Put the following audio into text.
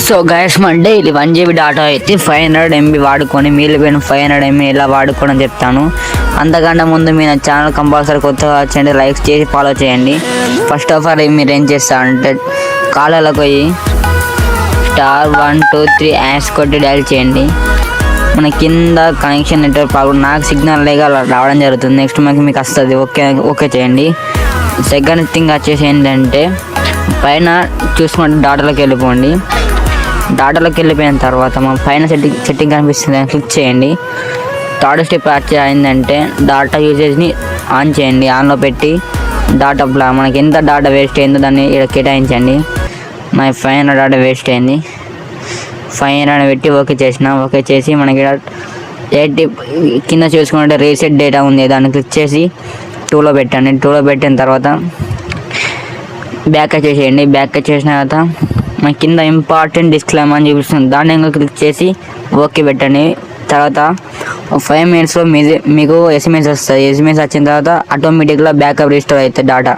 So guys మన daily 1 GB data అయితే 500 MB వాడుకొని మిగిలిపోయిన 500 MB ఎలా వాడుకోవడం చెప్తాను. అంతకన్నా ముందు మీ నా ఛానల్ కంపల్సరీ కొత్తగా వచ్చండి, లైక్ చేసి ఫాలో చేయండి. ఫస్ట్ ఆఫ్ ఆల్ మీరు ఏం చేస్తారంటే కాళ్ళకు పోయి *123 యాష్ కొట్టి డైల్ చేయండి. మన కింద కనెక్షన్ నెట్వర్క్ ప్రాబ్లం, నాకు సిగ్నల్ లేక రావడం జరుగుతుంది. నెక్స్ట్ మీకు వస్తుంది, ఓకే చేయండి. సెకండ్ థింగ్ వచ్చేసి ఏంటంటే పైన చూసుకుంటే డాటాలోకి వెళ్ళిపోండి. డాటాలోకి వెళ్ళిపోయిన తర్వాత మన పైన సెట్టింగ్ కనిపిస్తుంది, క్లిక్ చేయండి. థర్డ్ స్టెప్ అయిందంటే డాటా యూసేజ్ని ఆన్ చేయండి. ఆన్లో పెట్టి డాటా మనకి ఎంత డాటా వేస్ట్ అయిందో దాన్ని ఇక్కడ కేటాయించండి. నా 500 డాటా వేస్ట్ అయింది. 500 పెట్టి ఓకే చేసి మనకి 80 కింద చూసుకుంటే రీసెట్ డేటా ఉంది, దాన్ని క్లిక్ చేసి 2లో పెట్టండి. 2లో పెట్టిన తర్వాత బ్యాక్ చేసేయండి. బ్యాక్ చేసిన తర్వాత మన కింద ఇంపార్టెంట్ డిస్క్లైమర్ అని చూపిస్తుంది, దాన్ని ఇంకా క్లిక్ చేసి ఓకే పెట్టండి. తర్వాత 5 minutesలో మీకు SMS వస్తుంది. SMS వచ్చిన తర్వాత ఆటోమేటిక్గా బ్యాకప్ రిస్టోర్ అవుతుంది డాటా.